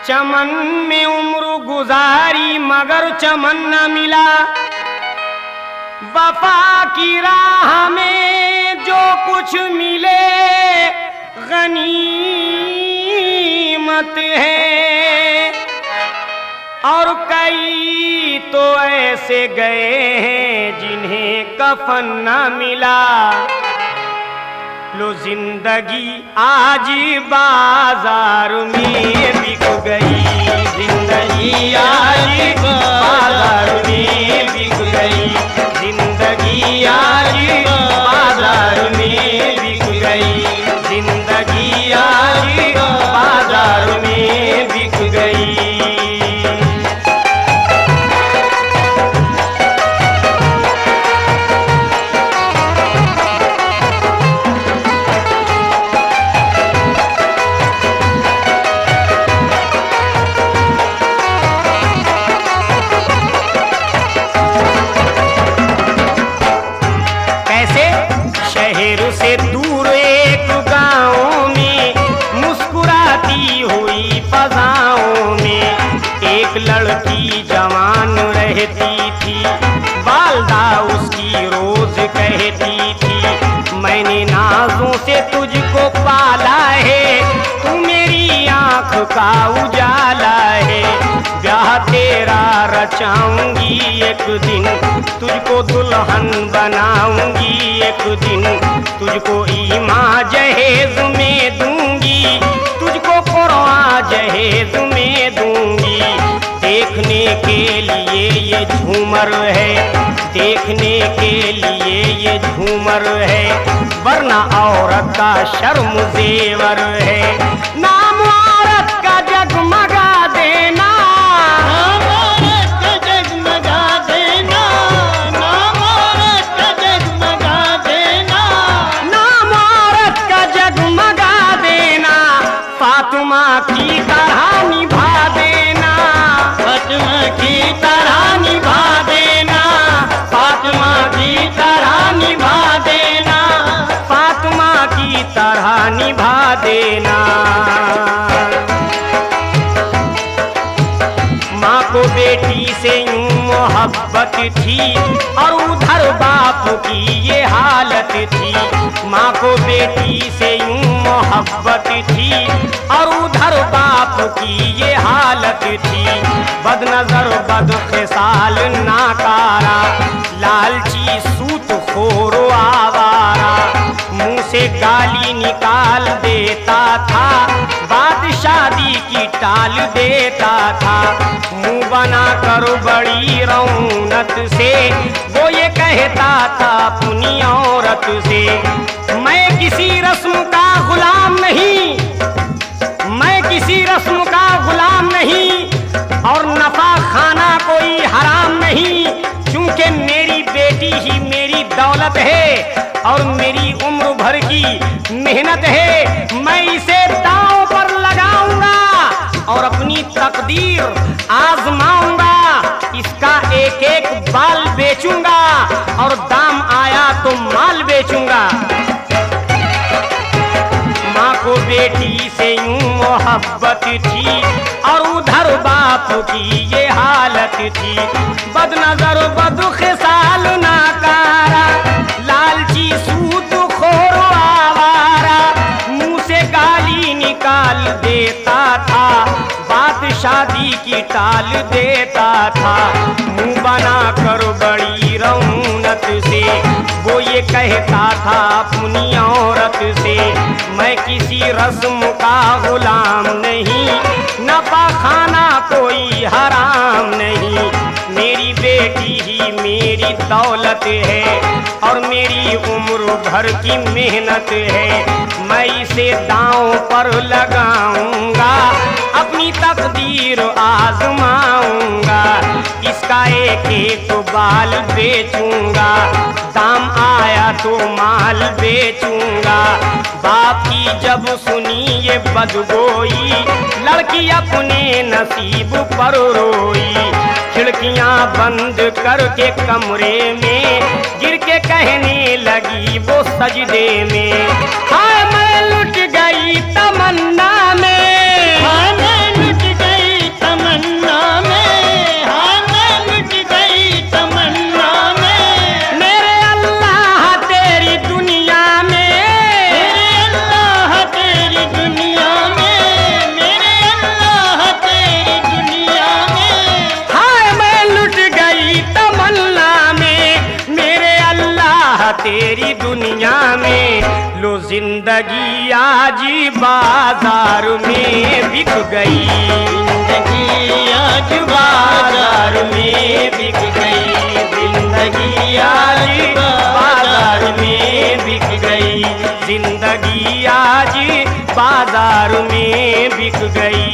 चमन में उम्र गुजारी मगर चमन न मिला। वफा की राह में जो कुछ मिले गनीमत है, और कई तो ऐसे गए हैं जिन्हें कफन न मिला। लो जिंदगी आज बाजार में बिक गई, जिंदगी आज बाजार में बिक गई, जिंदगी आज बाजार में बिक गई, जिंदगी आज बाजार में बिक गई। से दूर एक गाँव में मुस्कुराती हुई फजाओं में एक लड़की जवान रहती थी। वालदा उसकी रोज कहती थी, मैंने नाजों से तुझको पाला है, तू मेरी आँख का उजाला है। ब्याह तेरा रचाऊंगी एक दिन, तुझको दुल्हन बनाऊंगी एक दिन, तुझको ईमा जहेज में दूंगी, तुझको कुरान जहेज में दूंगी। देखने के लिए ये झूमर है, देखने के लिए ये झूमर है, वरना औरत का शर्म जेवर है। नाम औरत का जगमगा देना, नाम औरत का जगमगा देना, नाम औरत का जगमगा देना, नाम औरत का जगमगा देना, फातिमा की तरह निभा देना, फातिमा की तरह निभा देना, फातिमा की तरह निभा देना, फातिमा की तरह निभा देना। माँ को बेटी से यूं मोहब्बत थी और उधर बाप की ये हालत थी। माँ को बेटी से यूं मोहब्बत थी और उधर बाप की ये हालत थी। बदनजर बदखिसाल नाकारा, लालची सूत खोरो आवारा, मुंह से गाली निकाल देता था, बात शादी की टाल देता था। मुंह बना कर बड़ी रौनक से वो ये कहता था अपनी औरत से, मैं किसी रस्म का गुलाम नहीं, मैं किसी रस्म का गुलाम नहीं, और नफा खाना कोई हराम नहीं, क्योंकि मेरी बेटी ही मेरी दौलत है और मेरी उम्र भर की मेहनत है। मैं इसे दांव पर लगाऊंगा और अपनी तकदीर आजमाऊंगा, इसका एक एक बाल बेचूंगा और दाम आया तो माल बेचूंगा। माँ को बेटी से यूं मोहब्बत थी और उधर बाप की ये हालत थी। बदनजर बदखिसाल नाकारा, लालची सूत खोरो आवारा, मुंह से गाली निकाल देता था, बात शादी की टाल देता था। मुंह बना कर बड़ी रौनक से वो ये कहता था अपनी औरत से, मैं किसी रस्म का गुलाम नहीं, नफा खाना कोई हराम नहीं, मेरी बेटी ही मेरी दौलत है और मेरी उम्र भर की मेहनत है। मैं इसे दांव पर लगाऊंगा, अपनी तकदीर आजमाऊंगा, इसका एक एक बाल बेचूंगा, दाम आया तो माल बेचूंगा। बाप की जब सुनी ये बदगोई, लड़की अपने नसीब पर रोई। खिड़कियां बंद करके कमरे में गिर के कहने लगी वो सजदे में, हाय मैं लुट गई तमन्ना में, हाय मैं लुट गई तेरी दुनिया में। लो जिंदगी आज बाजार में बिक गई, जिंदगी आज बाजार में बिक गई, जिंदगी आज बाजार में बिक गई, जिंदगी आज बाजार में बिक गई।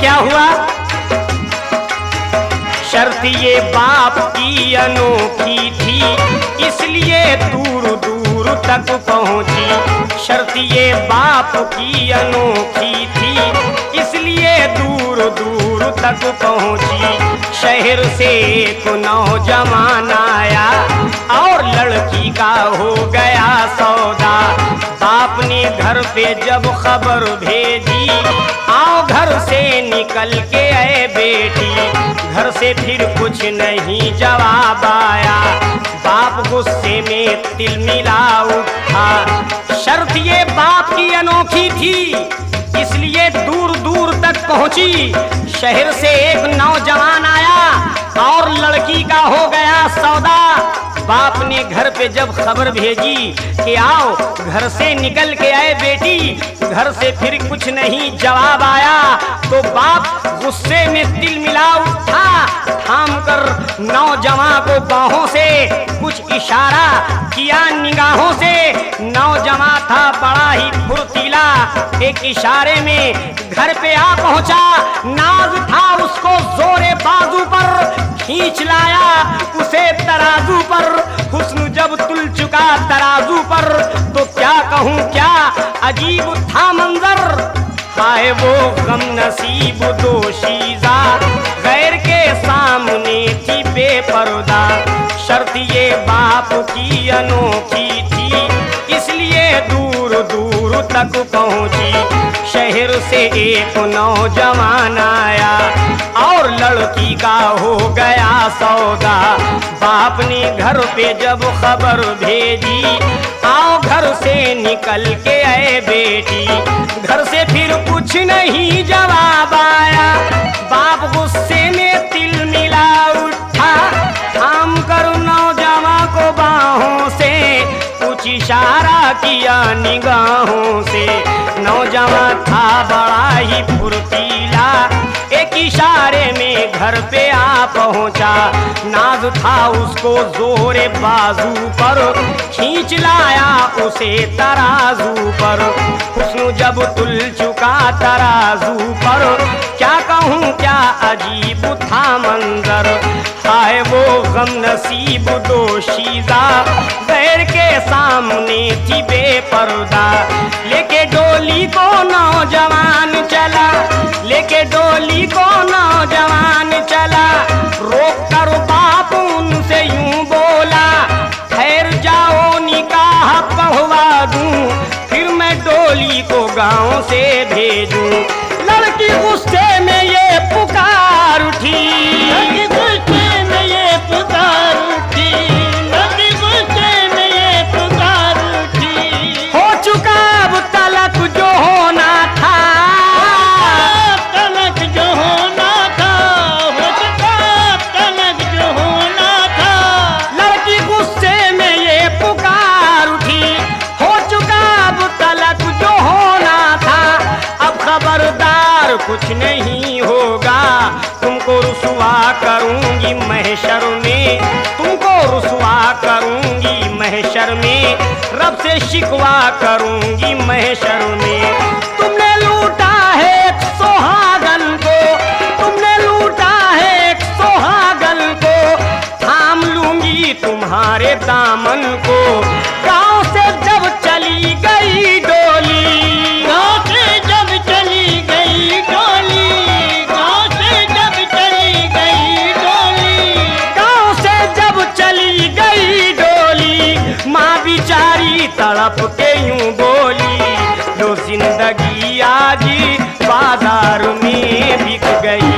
क्या हुआ? शर्त ये बाप की अनोखी थी, इसलिए दूर दूर तक पहुंची। शर्त ये बाप की अनोखी थी, इसलिए दूर दूर तक पहुंची। शहर से एक नौजवान आया और लड़की का हो गया सौदा। बाप ने घर पे जब खबर भेजी, आओ घर से निकल के आए बेटी। घर से फिर कुछ नहीं जवाब आया, बाप गुस्से में तिलमिला उठा। शर्त ये बाप की अनोखी थी, इसलिए दूर दूर तक पहुंची। शहर से एक नौजवान आया और लड़की का हो गया सौदा। बाप ने घर पे जब खबर भेजी कि आओ घर से निकल के आए बेटी, घर से फिर कुछ नहीं जवाब आया, तो बाप गुस्से में तिलमिला उठा। थाम कर नौजवान को बाहों से कुछ इशारा किया निगाहों से। नौजवान था बड़ा ही फुर्तीला, एक इशारे में घर पे आ पहुंचा। नाज था उसको जोरे बाजू पर खींच लाया, उसे तराजू पर। हुस्न जब तुल चुका तराजू पर, तो क्या कहूँ क्या अजीब था मंजर। हाय वो गम नसीब दोशीज़ा, गैर के सामने थी बेपर्दा। शर्त ये बाप की अनोखी थी, इसलिए दूर दूर तक पहुंची। शहर से एक नौजवान आया और लड़की का हो गया सौदा। बाप ने घर पे जब खबर भेजी, आओ घर से निकल के आए बेटी। घर से फिर कुछ नहीं जवाब आया, बाप गुस्से में तिलमिला उठा। थाम कर नौजवान को बाहों से कुछ इशारा किया निगाहों से। नौजवान था बड़ा ही फुर्तीला, एक इशारे में घर पे आ पहुंचा। नाज था उसको जोरे बाजू पर, खींच लाया उसे तराजू पर। हुस्न जब तुल चुका तराजू पर, क्या कहूँ क्या अजीब था मंजर। हाय वो गम नसीब दोशीज़ा, गैर के सामने थी बेपर्दा। लेके डोली को नौजवान चला, लेके डोली को नौजवान चला। रोक कर बाप उनसे यूं बोला, ठहर जाओ निकाह पढ़वा दूं, फिर मैं डोली को गांव से भेजूं। लड़की गुस्से में ये पुकार उठी, लड़की गुस्से में ये पुकार उठी, लड़की गुस्से में ये पुकार उठी। हो चुका अब तलक जो होना था, तलक जो होना था, हो चुका तलक जो होना था। लड़की गुस्से में ये पुकार उठी, हो चुका अब तलक जो होना था। अब खबरदार कुछ नहीं होगा, तुमको रुसवा करूंगी महशर में, तुमको रुसवा करूंगी महशर में। रब से शिकवा करूंगी महशर में। तुमने लूटा है एक सुहागन को, तुमने लूटा है एक सुहागन को, थाम लूंगी तुम्हारे दामन को। गांव से जब चली गई डोली, गाँव से जब चली गई डोली, गाँव से जब चली गई डोली, गांव से जब चली गई डोली, माँ बिचारी तड़प के यूं बोली। लो जिंदगी आज बाजार में बिक गई,